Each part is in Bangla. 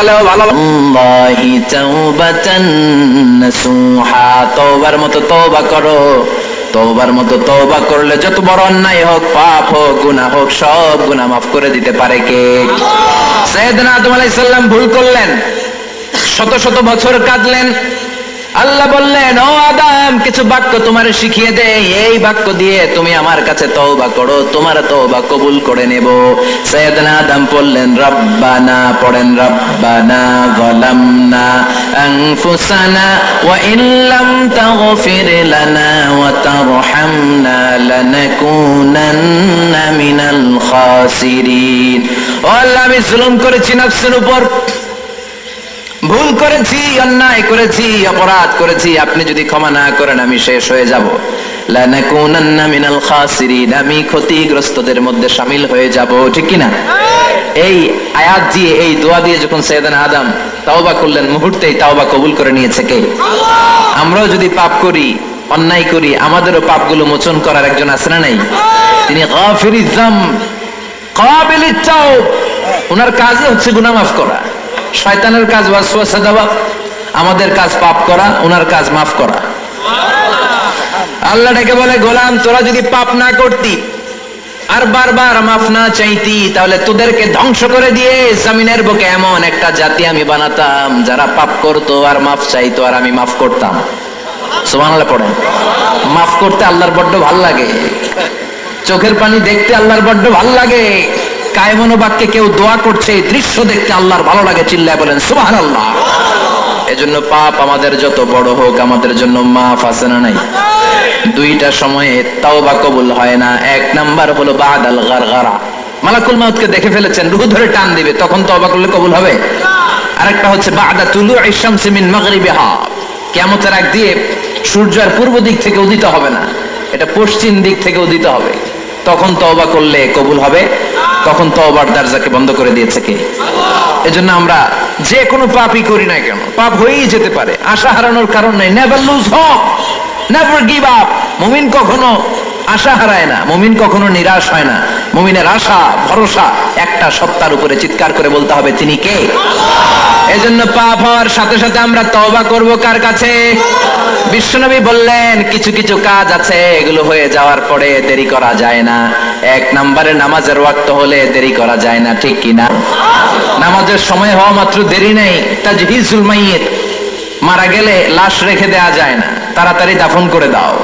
আল্লাহি তাওবাতান নাসুহা, তওবার মতো তওবা করো। তওবার মতো তওবা করলে যত বড় অন্যায় হোক, পাপ হোক, গুনাহ হোক, সব গুনাহ মাফ করে দিতে পারে কে? সাইয়েদনা আদম আলাইহিস সালাম ভুল করলেন, শত শত বছর কাঁদলেন। আল্লাহ বললেন, ও আদম, কিছু বাক্য তোমারে শিখিয়ে দেই, এই বাক্য দিয়ে তুমি আমার কাছে তওবা করো, তোমার তওবা কবুল করে নেব। সাইয়েদনা আদম বললেন, রব্বানা, পড়েন, রব্বানা যালামনা আনফুসানা ওয়া ইল্লাম তাগফির লানা ওয়া তারহামনা লানাকুনান্না মিনাল খাসিরিন। ও আল্লাহ, আমি জুলুম করেছি নফসের উপর, ভুল করেছি, অন্যায় করেছি, অপরাধ করেছি, আপনি যদি ক্ষমা না করেন আমি শেষ হয়ে যাব। লানাকুনান্না মিনাল খাসিরিন, আমি ক্ষতিগ্রস্তদের মধ্যে শামিল হয়ে যাব। ঠিক কি না? এই আয়াত দিয়ে, এই দোয়া দিয়ে যখন সাইয়েদনা আদম তাওবা করলেন, মুহূর্তেই তাওবা কবুল করে নিয়েছে কে? আমরাও যদি পাপ করি, অন্যায় করি, আমাদেরও পাপগুলো মোচন করার একজন আছে না নাই? তিনি গাফিরিয যামব কাবিলিত তাওব, ওনার কাজই হচ্ছে গুনাহ মাফ করা। শয়তানের কাজ ওয়াসওয়াসা দেওয়া, আমাদের কাজ পাপ করা, ওনার কাজ মাফ করা। আল্লাহ ডেকে বলে, গোলাম, তোরা যদি পাপ না করতি আর বারবার মাফ না চাইতি, তাহলে তোদেরকে ধ্বংস করে দিয়ে জমিনের বুকে এমন একটা জাতি আমি বানাতাম যারা পাপ করতো আর মাফ চাইতো, আর আমি মাফ করতাম। সুবহানাল্লাহ পড়েন। মাফ করতে আল্লাহর বড্ড ভাল লাগে, চোখের পানি দেখতে আল্লাহর বড্ড ভাল লাগে, কায়মনো বাক্যে কেউ দোয়া করছে এই দৃশ্য দেখতে আল্লাহর ভালো লাগে, চিল্লায় বলেন সুবহানাল্লাহ। এজন্য পাপ আমাদের যত বড় হোক, আমাদের জন্য মাফ আছে না নাই? দুইটা সময়ে তাওবা কবুল হয় না। এক নাম্বার হলো বাদাল গারগারা, মালাকুল মাউতকে দেখে ফেলেছেন, রূহ ধরে টান দিবে, তখন তাওবা করলে কবুল হবে। আরেকটা হচ্ছে বাদা তুলুই শামসি মিন মাগরিবিহা, কিয়ামতের আগ দিয়ে সূর্য আর পূর্ব দিক থেকে উদিত হবে না, এটা পশ্চিম দিক থেকে উদিত হবে, তখন তওবা করলে কবুল হবে। তখন তওবার দরজাকে বন্ধ করে দিয়েছে কে? এজন্য আমরা যে কোনো পাপই করি না কেন, পাপ হয়েই যেতে পারে, আশা হারানোর কারণ নাই। Never lose hope, never give up. মুমিন কখনো আশা হারায় না, মুমিন কখনো নিরাশ হয় না। মুমিনের আশা ভরসা একটা সত্তার উপরে, চিৎকার করে বলতে হবে, তিনি কে? এজন্য পাপ হওয়ার সাথে সাথে আমরা তওবা করব কার কাছে? বিশ্বনবী বললেন, কিছু কিছু কাজ আছে, এগুলো হয়ে যাওয়ার পরে দেরি করা যায় না। এক নম্বরে নামাজের ওয়াক্ত হলে দেরি করা যায় না, ঠিক কি না? নামাজের সময় হওয়া মাত্র দেরি নেই। তাজহিজুল মাইয়িত, মারা গেলে লাশ রেখে দেয়া যায় না, তাড়াতাড়ি দাফন করে দাও।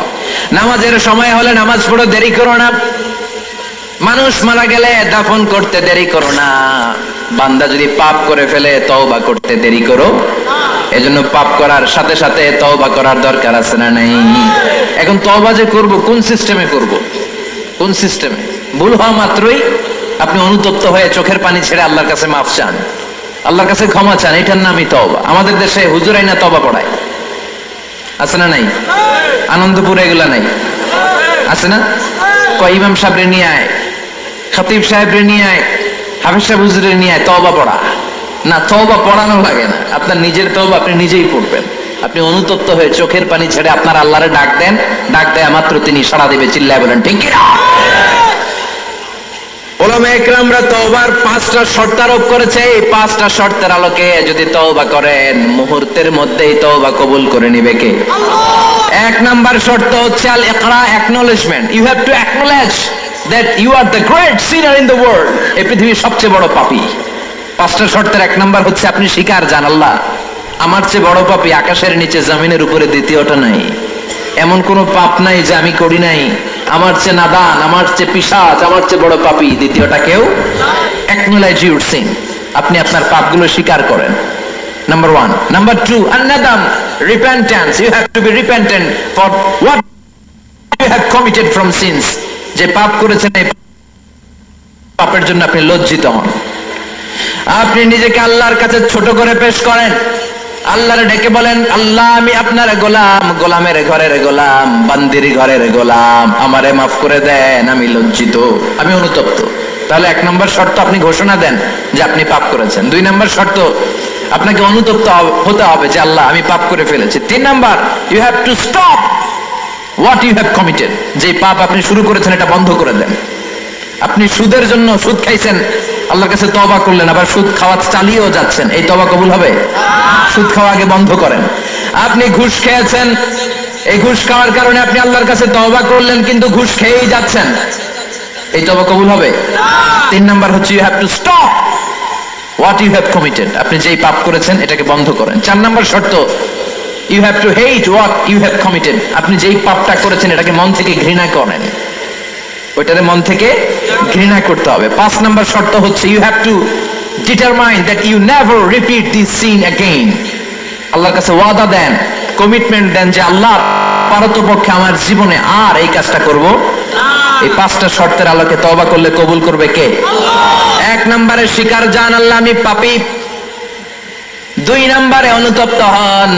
নামাজের সময় হলে নামাজ পড়ো, দেরি করো না। মানুষ মারা গেলে দাফন করতে দেরি করো না। বান্দা যদি পাপ করে ফেলে, তওবা করতে দেরি করো। এজন্য পাপ করার সাথে সাথে তওবা করার দরকার আছে না নাই? এখন তওবা যে করব, কোন সিস্টেমে করব? কোন সিস্টেমে? ভুল হওয়া মাত্রই আপনি অনুতপ্ত হয়ে চোখের পানি ছেড়ে আল্লাহর কাছে মাফ চান, আল্লাহর কাছে ক্ষমা চান, এটার নামই তওবা। আমাদের দেশে হুজুরাই না তওবা পড়ায়, আছে না নাই? আনন্দপুরে এগুলা নাই, আছে না? কয় ইমাম সাহেব নিয়ে আয়, খতিব সাহেব নিয়ে আয়, হাফেজ সাহেব হুজুরে নিয়ে আয়, তওবা পড়া। না, তওবা পড়ানো লাগে না, আপনার নিজের তওবা আপনি নিজেই পড়বেন। আপনি অনুতপ্ত হয়ে চোখের পানি ছেড়ে আপনার আল্লাহরে ডাক দেন, ডাক দেয়া মাত্র তিনি সাড়া দিবে, চিল্লায় বলেন ঠিক কি না? উলামা ইকরামরা তওবার 5টা শর্ত আরোপ করেছে। এই 5টা শর্তের আলোকে যদি তওবা করেন, মুহূর্তের মধ্যেই তওবা কবুল করে নিবে কে? আল্লাহ। এক নাম্বার শর্ত হচ্ছে আল ইকরা, acknowledgement. You have to acknowledge that you are the great sinner in the world. এই পৃথিবীর সবচেয়ে বড় পাপী। 5টা শর্তের এক নাম্বার হচ্ছে আপনি স্বীকার জান, আল্লাহ আমার চেয়ে বড় পাপী আকাশের নিচে জমিনের উপরে দ্বিতীয়টা নাই। এমন কোন পাপ নাই যে আমি করি নাই, আমার চেয়ে নাদান, আমার চেয়ে পিশাচ, আমার চেয়ে বড় পাপী দ্বিতীয়টা কেউ। অ্যাকনলেজ ইউর সিন, আপনি আপনার পাপগুলো স্বীকার করেন, নাম্বার 1। নাম্বার 2, আন-নাদাম, repentance. You have to be repentant for what you have committed from sins. যে পাপ করেছেন, এই পাপের জন্য আপনি লজ্জিত হন। আপনি নিজেকে আল্লাহর কাছে ছোট করে পেশ করেন, আল্লাহরে ডেকে বলেন, আল্লাহ আমি আপনার গোলাম, গোলামের ঘরের গোলাম, বান্দির ঘরের গোলাম, আমারে মাফ করে দেন, আমি লজ্জিত, আমি অনুতপ্ত। তাহলে 1 নম্বর শর্ত আপনি ঘোষণা দেন যে আপনি পাপ করেছেন। 2 নম্বর শর্ত, আপনাকে অনুতপ্ত হতে হবে যে আল্লাহ আমি পাপ করে ফেলেছি। 3 number, you have to stop what you have committed. যে পাপ আপনি শুরু করেছেন এটা বন্ধ করে দেন। আপনি সুদের জন্য সুদ খাইছেন, আল্লাহর কাছে তওবা করলেন, আবার সুদ খাওয়া চালিয়েও যাচ্ছেন, এই তওবা কবুল হবে? সুদ খাওয়া আগে বন্ধ করেন। আপনি ঘুষ খেয়েছেন, এই ঘুষ খাওয়ার কারণে আপনি আল্লাহর কাছে তওবা করলেন, কিন্তু ঘুষ খেয়েই যাচ্ছেন, এই তওবা কবুল হবে? 3 নাম্বার হচ্ছে you have to stop what you have committed. আপনি যেই পাপ করেছেন এটাকে বন্ধ করেন। 4 নাম্বার শর্ত, you have to hate what you have committed. আপনি যেই পাপটা করেছেন এটাকে মন থেকে ঘৃণা করেন, ওইটারে মন থেকে ঘৃণা করতে হবে। 5 নাম্বার শর্ত হচ্ছে you have to determine that you never repeat this sin again. আল্লাহর কাছে ওয়াদা দেন, কমিটমেন্ট দেন যে আল্লাহ পারতপক্ষে আমার জীবনে আর এই কাজটা করব। এই 5টা শর্তের আলোকে তওবা করলে কবুল করবে কে? 1 নম্বরে স্বীকার জান আল্লাহ আমি পাপী, 2 নম্বরে অনুতপ্ত হন,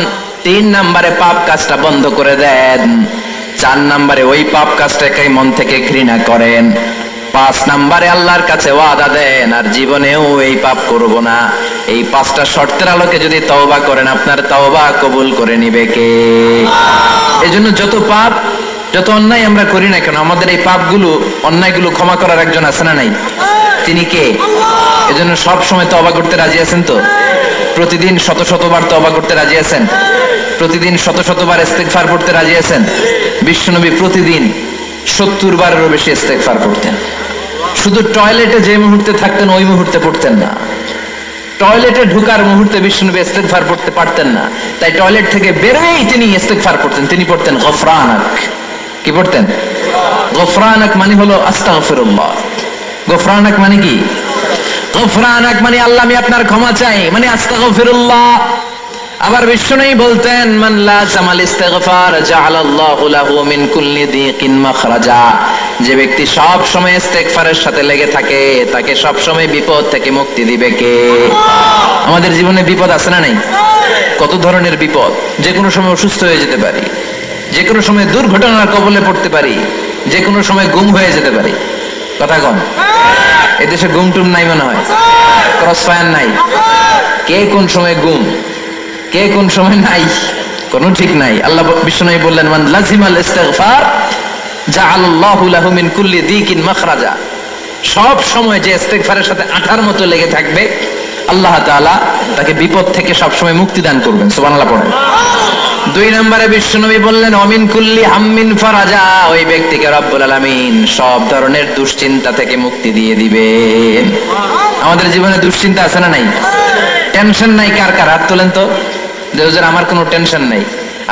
3 নম্বরে পাপ কাজটা বন্ধ করে দেন, 4 নম্বরে ওই পাপ কাজটাকে মন থেকে ঘৃণা করেন, 5 নম্বরে আল্লাহর কাছে ওয়াদা দেন আর জীবনেও এই পাপ করব না। এই 5টা শর্তের আলোকে যদি তওবা করেন আপনার তওবা কবুল করে নিবে কে? এজন্য যত পাপ যত অন্যায় আমরা করি না কেন, আমাদের এই পাপগুলো অন্যায়গুলো ক্ষমা করার একজন আছে না নাই? তিনি কে? এজন্য সব সময় তওবা করতে রাজি আছেন তো? প্রতিদিন শত শতবার তওবা করতে রাজি আছেন? প্রতিদিন শত শতবার ইস্তেগফার পড়তে রাজি আছেন? বিশ্বনবী প্রতিদিন 70 বারেরও বেশি ইস্তেগফার পড়তেন। শুধু টয়লেটে যে মুহূর্তে থাকতেন ওই মুহূর্তে পড়তেন না, টয়লেটে ঢোকার মুহূর্তে বিশ্বনবী ইস্তেগফার পড়তে পারতেন না, তাই টয়লেট থেকে বেরোয়েই তিনি ইস্তেগফার পড়তেন। তিনি পড়তেন গফরানাক। কি পড়তেন? গফরানাক মানে হলো আস্তাগফিরুল্লাহ। গফরানাক মানে কি? গফরানাক মানে আল্লাহ আমি আপনার ক্ষমা চাই, মানে আস্তাগফিরুল্লাহ। আবার বিশ্বনবী বলতেন মান লাযামাল ইস্তিগফার জাআলাল্লাহু লাহু মিন কুল্লি দিকিন মাখরাজা। যে ব্যক্তি সব সময় ইস্তেগফারের সাথে লেগে থাকে তাকে সব সময় বিপদ থেকে মুক্তি দিবে কে? আমাদের জীবনে বিপদ আছে না নাই? কত ধরনের বিপদ, যে কোনো সময় অসুস্থ হয়ে যেতে পারি, যে কোনো সময় দুর্ঘটনার কবলে পড়তে পারি, যে কোনো সময় গুম হয়ে যেতে পারি। কথা কন, এদেশে গুম টুম নাই মনে হয়, ক্রস ফায়ার নাই, কে কোন সময় গুম কে কোন সময় নাই কোনো ঠিক নাই। আল্লাহ বিশ্বনবী বললেন মান লাজিমাল ইস্তিগফার জাআলাল্লাহু লাহু মিন কুল্লি দিকিন মাখরাজা। সব সময় যে ইস্তিগফারের সাথে আঠার মতো লেগে থাকবে আল্লাহ তাআলা তাকে বিপদ থেকে সব সময় মুক্তি দান করবেন। সুবহানাল্লাহ পড়েন। 2 নম্বরে বিশ্বনবী বললেন অমিন কুল্লি হাম্মিন ফারাজা। ওই ব্যক্তিকে রব্বুল আলামিন সব ধরনের দুশ্চিন্তা থেকে মুক্তি দিয়ে দিবেন। আমাদের জীবনে দুশ্চিন্তা আছে না নাই? টেনশন নাই কার কার? হাত তোলেন তো। যে হুজুর আমার কোনো টেনশন নাই।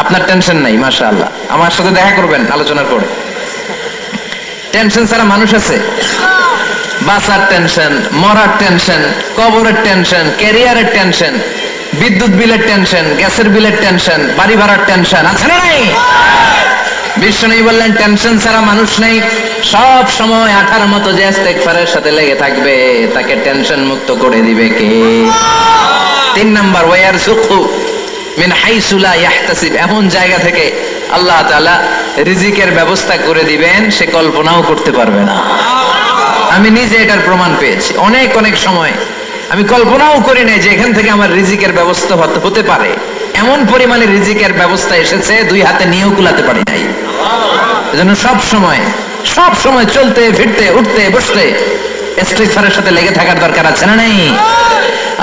আপনার টেনশন নাই, মাশাআল্লাহ। আমার সাথে দেখা করবেন আলোচনার পরে। টেনশন ছাড়া মানুষ আছে? বাঁচার টেনশন, মরার টেনশন, কবরের টেনশন, ক্যারিয়ারের টেনশন, বিদ্যুৎ বিলের টেনশন, গ্যাসের বিলের টেনশন, বাড়ি ভাড়ার টেনশন আছে না নাই? বিশ্বনবী বললেন টেনশন ছাড়া মানুষ নেই। সব সময় আঠার মতো যে ইস্তেগফারের সাথে লেগে থাকবে তাকে টেনশন মুক্ত করে দিবে কে? 3 নাম্বার ওয়ায়ারযুকহু মিন হাইসু লা ইয়াহতাসিব। এমন জায়গা থেকে আল্লাহ তাআলা রিজিকের ব্যবস্থা করে দিবেন সে কল্পনাও করতে পারবে না। আমি নিজে এটার প্রমাণ পেয়েছি। অনেক অনেক সময় আমি কল্পনাও করি নাই যে এখান থেকে আমার রিজিকের ব্যবস্থা হতে পারে। এমন পরিমাণে রিজিকের ব্যবস্থা এসেছে 2 হাতে নিয়েও কুলাতে পারি নাই। এজন্য সব সময় চলতে ফিরতে উঠতে বসতে ইস্তিগফারের সাথে লেগে থাকার দরকার আছে না নাই?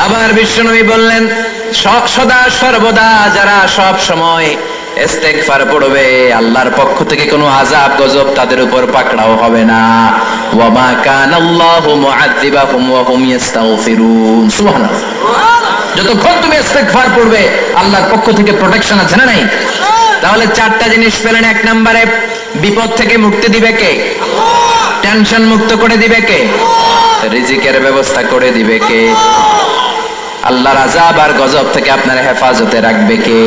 আবার বিশ্বনবী বললেন সদা সর্বদা যারা সব সময় ইস্তেগফার পড়বে আল্লাহর পক্ষ থেকে কোনো আযাব গজব তাদের উপর পাকড়াও হবে না। ওয়া মা কানাল্লাহু মুআযযিবাহুম ওয়া হুম ইস্তাগফিরুন। সুবহানাল্লাহ। যতক্ষণ তুমি ইস্তেগফার পড়বে আল্লাহর পক্ষ থেকে প্রোটেকশন আছে না নাই? তাহলে 4টা জিনিস পেলেন। 1 নম্বরে বিপদ থেকে মুক্তি দিবে কে? আল্লাহ। টেনশন মুক্ত করে দিবে কে? আল্লাহ। রিজিকের ব্যবস্থা করে দিবে কে? আল্লাহর আযাব আর গজব থেকে আপনার হেফাজতে রাখবে কে?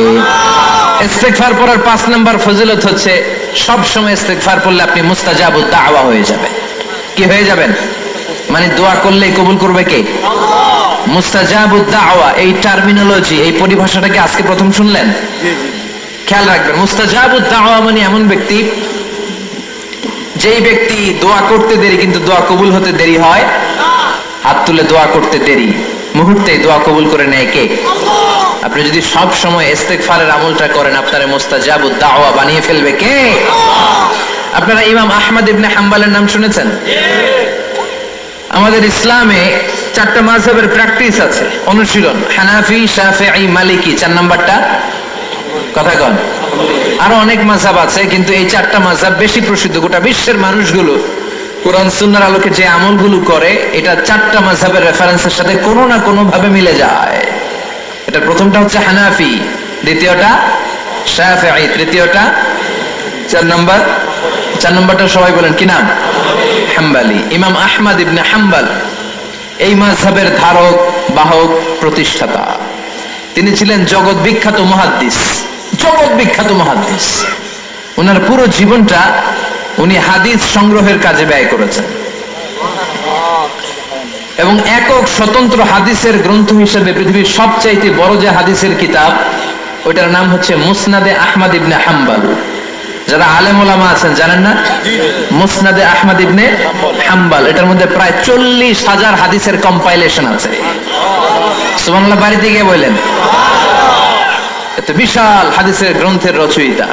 ইস্তেগফার পড়ার 5 নাম্বার ফজিলত হচ্ছে সব সময় ইস্তেগফার পড়লে আপনি মুস্তাজাবুদ দাওয়া হয়ে যাবেন। কি হয়ে যাবেন? মানে দোয়া করলেই কবুল করবে কে? আল্লাহ। মুস্তাজাবুদ দাওয়া এই টার্মিনোলজি, এই পরিভাষাটাকে আজকে প্রথম শুনলেন? জি জি। খেয়াল রাখবেন, মুস্তাজাবুদ দাওয়া মানে এমন ব্যক্তি যেই ব্যক্তি দোয়া করতে দেরি কিন্তু দোয়া কবুল হতে দেরি হয়। হাত তুলে দোয়া করতে দেরি, মুহূর্তেই দোয়া কবুল করে নেয় কে? আল্লাহ। আপনি যদি সব সময় ইস্তেগফারের আমলটা করেন আপনারে মুস্তাজাবুদ দাওয়া বানিয়ে ফেলবে কে? আল্লাহ। আপনারা ইমাম আহমদ ইবনে হাম্বলের নাম শুনেছেন? আমাদের ইসলামে চারটা মাযহাবের প্র্যাকটিস আছে, অনুশীলন। হানাফি, শাফিঈ, মালিকি, 4 নাম্বারটা কথা কন। আরো অনেক মাযহাব আছে, কিন্তু এই চারটা মাযহাব বেশি প্রসিদ্ধ। গোটা বিশ্বের মানুষগুলো কোরআন সুন্নাহর আলোকে যে আমলগুলো করে, এটা চারটা মাযহাবের রেফারেন্সের সাথে কোনো না কোনো ভাবে মিলে যায়। এটা প্রথমটা হচ্ছে হানাফি, দ্বিতীয়টা শাফিঈ, তৃতীয়টা 4 নাম্বারটা সবাই বলেন কি নাম? হাম্বলি। ইমাম আহমদ ইবনে হাম্বল এই মাযহাবের ধারক, বাহক, প্রতিষ্ঠাতা। তিনি ছিলেন জগৎ বিখ্যাত মুহাদ্দিস, জগৎ বিখ্যাত মুহাদ্দিস। ওনার পুরো জীবনটা উনি হাদিস সংগ্রহের কাজে ব্যয় করেছেন, এবং একক স্বতন্ত্র হাদিসের গ্রন্থ হিসেবে পৃথিবীর সবচাইতে বড় যে হাদিসের কিতাব, ওইটার নাম হচ্ছে মুসনাদে আহমদ ইবনে হাম্বল। যারা আলেম ওলামা আছেন জানেন না? মুসনাদে আহমদ ইবনে হাম্বল, এটার মধ্যে প্রায় 40,000 হাদিসের কম্পাইলেশন আছে। সুবহানাল্লাহ বাড়িতে গিয়ে বললেন, এত বিশাল হাদিসের গ্রন্থের রচয়িতা।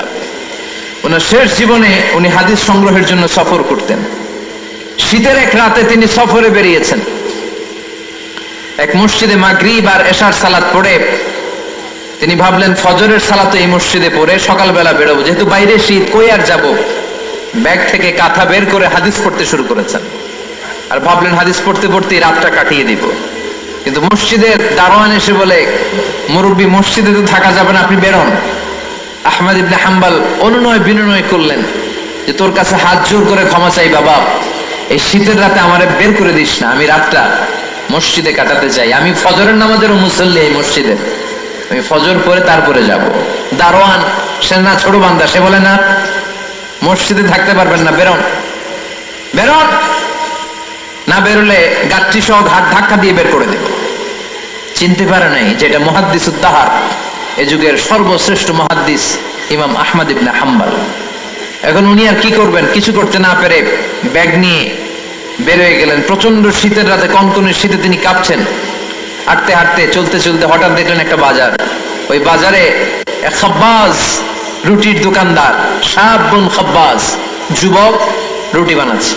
ওনার শেষ জীবনে উনি হাদিস সংগ্রহের জন্য সফর করতেন। শীতের এক রাতে তিনি সফরে বেরিয়েছেন। এক মসজিদে মাগরিব আর এশার সালাত পড়ে তিনি ভাবলেন ফজরের সালাত এই মসজিদে পড়ে সকালবেলা বেরোবো, যেহেতু বাইরে শীত, কই আর যাব। ব্যাগ থেকে কাঁথা বের করে হাদিস পড়তে শুরু করেছেন, আর ভাবলেন হাদিস পড়তে পড়তে রাতটা কাটিয়ে দিব। কিন্তু মসজিদের দারোয়ান এসে বলে, মুরব্বী মসজিদে তো থাকা যাবে না, আপনি বেরোন। আহমদ ইবনে হাম্বল অনুনয় বিনয় করলেন যে তোর কাছে হাত জোর করে ক্ষমা চাই বাবা, এই শীতের রাতে আমারে বের করে দিস না, আমি রাতটা মসজিদে কাটাতে চাই। আমি ফজরের নামাজেরও মুসল্লি এই মসজিদে, আমি ফজর পরে তারপরে যাব। দারোয়ান সে না ছোট বান্দা, সে বলে না মসজিদে থাকতে পারবেন না, বেরোন বেরোন, না বেরোলে গাছটি সহ ঘাট ধাক্কা দিয়ে বের করে দেব। চিনতে পারে নাই যে এটা মুহাদ্দিসুদ দাহর, এই যুগের সর্বশ্রেষ্ঠ মুহাদ্দিস ইমাম আহমদ ইবনে হাম্বল। এখন উনি আর কি করবেন, কিছু করতে না পেরে ব্যাগ নিয়ে বের হয়ে গেলেন। প্রচন্ড শীতের রাতে, কনকনে শীতে তিনি কাঁপছেন। হাঁটতে হাঁটতে চলতে চলতে হঠাৎ দেখলেন একটা বাজার। ওই বাজারে এক খাব্বাজ, রুটির দোকানদার, শাবুন খাব্বাজ, যুবক রুটি বানাচ্ছে।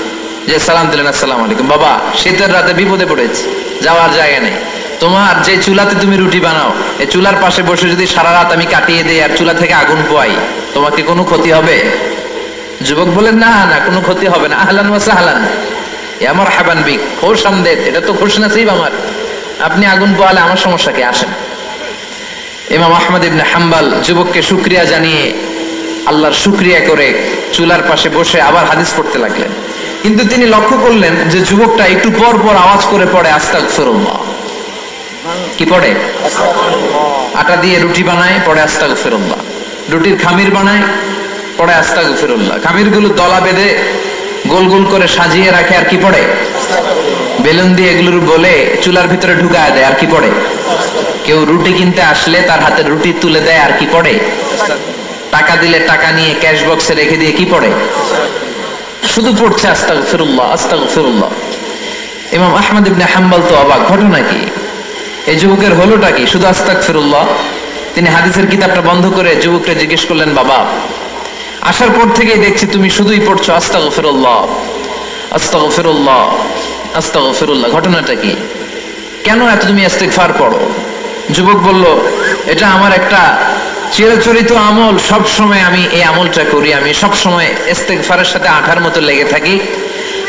যে সালাম দিলেন, আসসালামু আলাইকুম। বাবা, শীতের রাতে বিপদে পড়েছি, যাওয়ার জায়গা নেই। তোমার যে চুলাতে তুমি রুটি বানাও, এই চুলার পাশে বসে যদি সারা রাত আমি কাটিয়ে দেই আর চুলা থেকে আগুন পোয়াই, তোমাকে কোনো ক্ষতি হবে? যুবক বলেন, না না, কোনো ক্ষতি হবে না। আহলান ওয়া সাহলান, ইয়া মারহাবান বিক, খোশ আমদেদ, এটা তো খুশ নসিব আমার, আপনি আগুন পোয়ালে আমার সমস্যা কি, আসেন। ইমাম আহমদ ইবনে হাম্বল যুবককে শুকরিয়া জানিয়ে, আল্লাহর শুকরিয়া করে চুলার পাশে বসে আবার হাদিস পড়তে লাগলেন। কিন্তু তিনি লক্ষ্য করলেন যে যুবকটা একটু পর পর আওয়াজ করে পড়ে আস্তাগফিরুল্লাহ। কি পড়ে? আটা দিয়ে রুটি বানায়, পড়ে আস্তাগফিরুল্লাহ। রুটির খামির বানায়, পড়ে আস্তাগফিরুল্লাহ। খামির গুলো দলা বেঁধে গোল গোল করে সাজিয়ে রাখে, আর কি পড়ে? বেলুন দিয়ে এগুলোর বলে চুলার ভিতরে ঢুকায় দেয়, আর কি পড়ে? কেউ রুটি কিনতে আসলে তার হাতে রুটি তুলে দেয়, আর কি পড়ে? টাকা দিলে টাকা নিয়ে ক্যাশ বক্সে রেখে দিয়ে কি পড়ে? শুধু পড়ছে আস্তাগফিরুল্লাহ আস্তাগফিরুল্লাহ। ইমাম আহমদ ইবনে হাম্বল তো অবাক, ঘটনা কি, এই যুবকের হলোটা কি? শুধু আস্তাগফিরুল্লাহ। তিনি হাদিসের কিতাবটা বন্ধ করে যুবককে জিজ্ঞেস করলেন, বাবা, আসার পর থেকেই দেখছি তুমি শুধুই পড়ছো আস্তাগফিরুল্লাহ আস্তাগফিরুল্লাহ আস্তাগফিরুল্লাহ, ঘটনাটা কি? কেন এত তুমি ইস্তিগফার পড়ো? যুবক বলল, এটা আমার একটা চিরাচরিত আমল, সব সময় আমি এই আমলটা করি। আমি সব সময় ইস্তিগফারের সাথে আঠার মতো লেগে থাকি,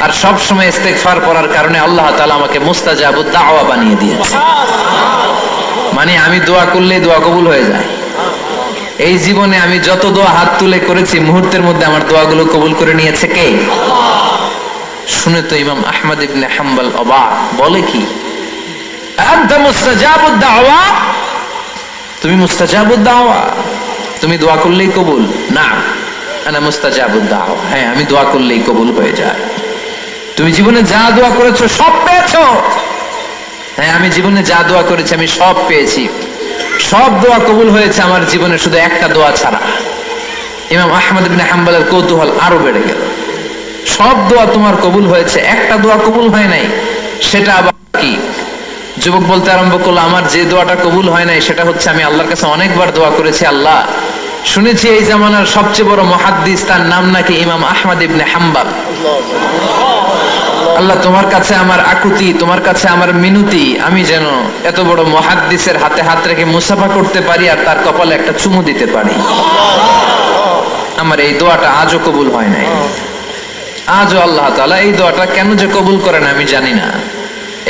আর সব সময় ইস্তিগফার করার কারণে আল্লাহ তাআলা আমাকে মুস্তাজাবুদ দাওয়া বানিয়ে দিয়েছে। মানে আমি দোয়া করলে দোয়া কবুল হয়ে যায়। এই জীবনে আমি যত দোয়া হাত তুলে করেছি, মুহূর্তের মধ্যে আমার দোয়াগুলো কবুল করে নিয়েছে কে? শুনে তো ইমাম আহমদ ইবনে হাম্বল অবাক, বলে কি, আনতা মুস্তাজাবুদ দাওয়া, তুমি মুস্তাজাবুদ দাওয়া, তুমি দোয়া করলেই কবুল? না, আনা মুস্তাজাবুদ দাওয়া, হ্যাঁ আমি দোয়া করলেই কবুল হয়ে যায়। তুমি জীবনে যা দোয়া করেছো সব পেয়েছো? হ্যাঁ, আমি জীবনে যা দোয়া করেছি আমি সব পেয়েছি, সব দোয়া কবুল হয়েছে আমার জীবনে, শুধু একটা দোয়া ছাড়া। ইমাম আহমদ ইবনে হাম্বলের কৌতূহল আরো বেড়ে গেল। সব দোয়া তোমার কবুল হয়েছে, একটা দোয়া কবুল হয় নাই, সেটা আবার কি? যুবক বলতে আরম্ভ করলো, আমার যে দোয়াটা কবুল হয় নাই সেটা হচ্ছে আমি আল্লাহর কাছে অনেকবার দোয়া করেছি, আল্লাহ শুনেছি এই জামানার সবচেয়ে বড় মুহাদ্দিস, তার নাম নাকি ইমাম আহমদ ইবনে হাম্বল। আল্লাহ তোমার কাছে আমার আকুতি, তোমার কাছে আমার মিনতি, আমি যেন এত বড় মুহাদ্দিসের হাতে হাত রেখে মুসাফা করতে পারি আর তার কপালে একটা চুমু দিতে পারি। আমার এই দোয়াটা আজও কবুল হয় নাই। আজও আল্লাহ তাআলা এই দোয়াটা কেন যে কবুল করেন আমি জানি না।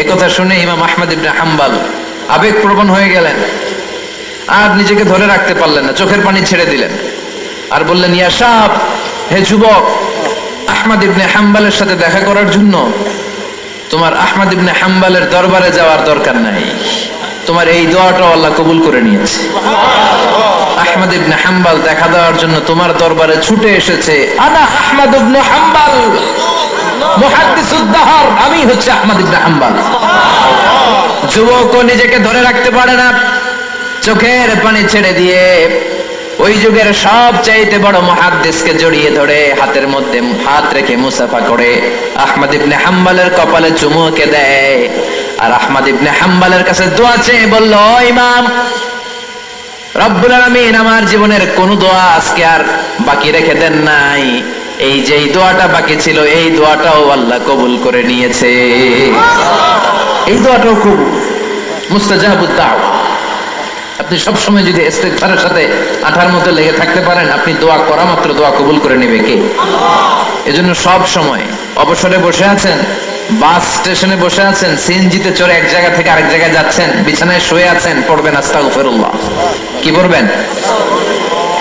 একথা শুনে ইমাম আহমদ ইবনে হাম্বল আবেগপ্রবণ হয়ে গেলেন, আর নিজেকে ধরে রাখতে পারলেন না, চোখের পানি ছেড়ে দিলেন আর বললেন, ইয়া শাব, হে যুবক, আহমদ ইবনে হাম্বলের সাথে দেখা করার জন্য তোমার আহমদ ইবনে হাম্বলের দরবারে যাওয়ার দরকার নাই, তোমার এই দোয়াটাও আল্লাহ কবুল করে নিয়েছে। আহমদ ইবনে হাম্বল দেখা দেওয়ার জন্য তোমার দরবারে ছুটে এসেছে। আনা আহমদ ইবনে হাম্বল মুহাদ্দিসুদ দাহর, আমি হচ্ছে আহমদ ইবনে হাম্বল। যুবকও নিজেকে ধরে রাখতে পারে না, চোখের পানি ছেড়ে দিয়ে ওই যুগের সবচাইতে বড় মুহাদ্দিসকে জড়িয়ে ধরে হাতের মধ্যে হাত রেখে মুসাফা করে আহমদ ইবনে হাম্বলের কপালে চুমুকে দেয় আর আহমদ ইবনে হাম্বলের কাছে দোয়া চেয়ে বলল, ও ইমাম, রব্বুল আলামিন আমার জীবনের কোন দোয়া আজকে আর বাকি রেখে দেন নাই, এই যে দোয়াটা বাকি ছিল এই দোয়াটাও আল্লাহ কবুল করে নিয়েছে। এই দোয়াটাও কবুল, মুস্তাজাবুদ দাওয়া। আপনি সবসময় যদি ইস্তিগফারের সাথে আঠার মধ্যে লেগে থাকতে পারেন, আপনি দোয়া করা মাত্র দোয়া কবুল করে নেবে কে? এজন্য সব সময় অবসরে বসে আছেন, বাস স্টেশনে বসে আছেন, সিএনজিতে চড়ে এক জায়গা থেকে আরেক জায়গায় যাচ্ছেন, বিছানায় শুয়ে আছেন, পড়বেন আস্তাগফিরুল্লাহ। কি পড়বেন?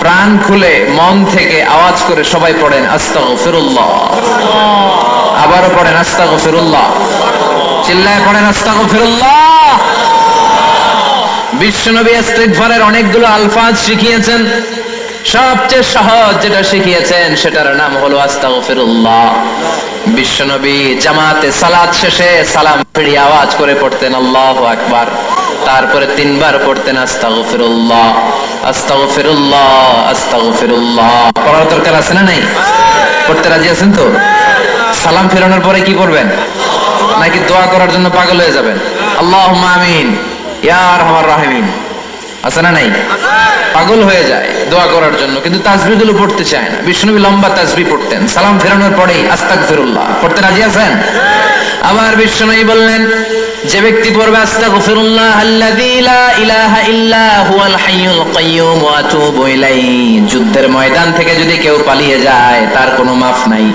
প্রাণ খুলে মন থেকে আওয়াজ করে সবাই পড়েন আস্তাগফিরুল্লাহ। আবারও পড়েন আস্তাগফিরুল্লাহ, চিল্লায় পড়েন আস্তাগফিরুল্লাহ। বিশ্বনবী ইস্তিগফারের অনেকগুলো আলফাজ শিখিয়েছেন, সবচেয়ে সহজ যেটা শিখিয়েছেন সেটার নাম হলো আস্তাগফিরুল্লাহ। বিশ্বনবী জামাতে সালাত শেষে সালাম ফিরিয়ে আওয়াজ করে পড়তেন আল্লাহু আকবার, তারপরে 3 বার পড়তেন আস্তাগফিরুল্লাহ, আস্তাগফিরুল্লাহ, আস্তাগফিরুল্লাহ। পড়ার দরকার আছে না নাই? পড়তে রাজি আছেন তো? সালাম ফেরানোর পরে কি করবেন? নাকি দোয়া করার জন্য পাগল হয়ে যাবেন? আল্লাহুম্মা আমিন ইয়া আরহামার রাহিমিন, আছে না নাই? পাগল হয়ে যায় দোয়া করার জন্য, কিন্তু তাসবিহগুলো পড়তে চায় না। বিষ্ণুনবী লম্বা তাসবিহ পড়তেন, সালাম ফেরানোর পরেই আস্তাগফিরুল্লাহ পড়তে রাজি আছেন? আবার বিষ্ণুনবী বললেন, যে ব্যক্তি পড়বে আস্তাগফিরুল্লাহ আল্লাযী লা ইলাহা ইল্লা হুয়াল হাইয়ুল কাইয়্যুম ওয়া আতুবু ইলাইহি, যুদ্ধের ময়দান থেকে যদি কেউ পালিয়ে যায় তার কোনো মাফ নাই।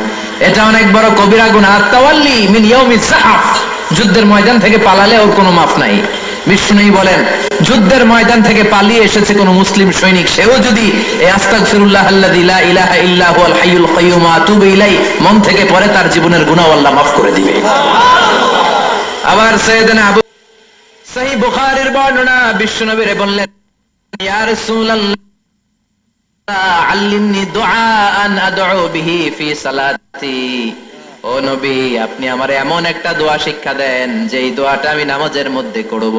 এটা অনেক বড় কবিরা গুনাহ, তাওয়াল্লি মিন ইয়াউমিস সাহাফ, যুদ্ধের ময়দান থেকে পালালে ওর কোনো মাফ নাই। বিষ্ণুই বলেন, যুদ্ধের ময়দান থেকে পালিয়ে এসেছে কোন মুসলিম সৈনিক, সেও যদি এই আস্তাগফিরুল্লাহ আল্লাযী লা ইলাহা ইল্লা হুয়াল হাইয়ুল কাইয়্যুম ওয়া আতুবু ইলাইহি মন থেকে পড়ে, তার জীবনের গুনাহ আল্লাহ মাফ করে দিবে। আবার সাইয়েদনা আবু সহিহ বুখারীর বর্ণনা, বিশ্বনবীরে বললেন, ইয়া রাসূলুল্লাহ আল্লিমনি দুআআন আদউ বিহি ফি সালাতি, ও নবী আপনি আমারে এমন একটা দোয়া শিক্ষা দেন যেই দোয়াটা আমি নামাজের মধ্যে করব।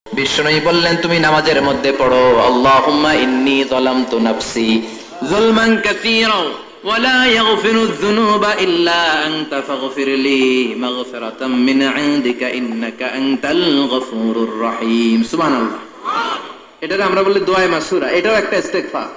বিষ্ণুই বললেন, তুমি নামাজের মধ্যে পড়ো, আল্লাহুম্মা ইন্নী যালামতু নাফসি যুলমান কাসীরা ওয়া লা ইয়াগফিরুয যুনুবা ইল্লা আনতা ফাগফিরলি মাগফিরাতাম মিন ইনদিকা ইন্নাকা আনতাল গফুরুর রহিম। সুবহানাল্লাহ। এটারে আমরা বলি দোয়ায়ে মাসুরা, এটাও একটা ইস্তিগফার।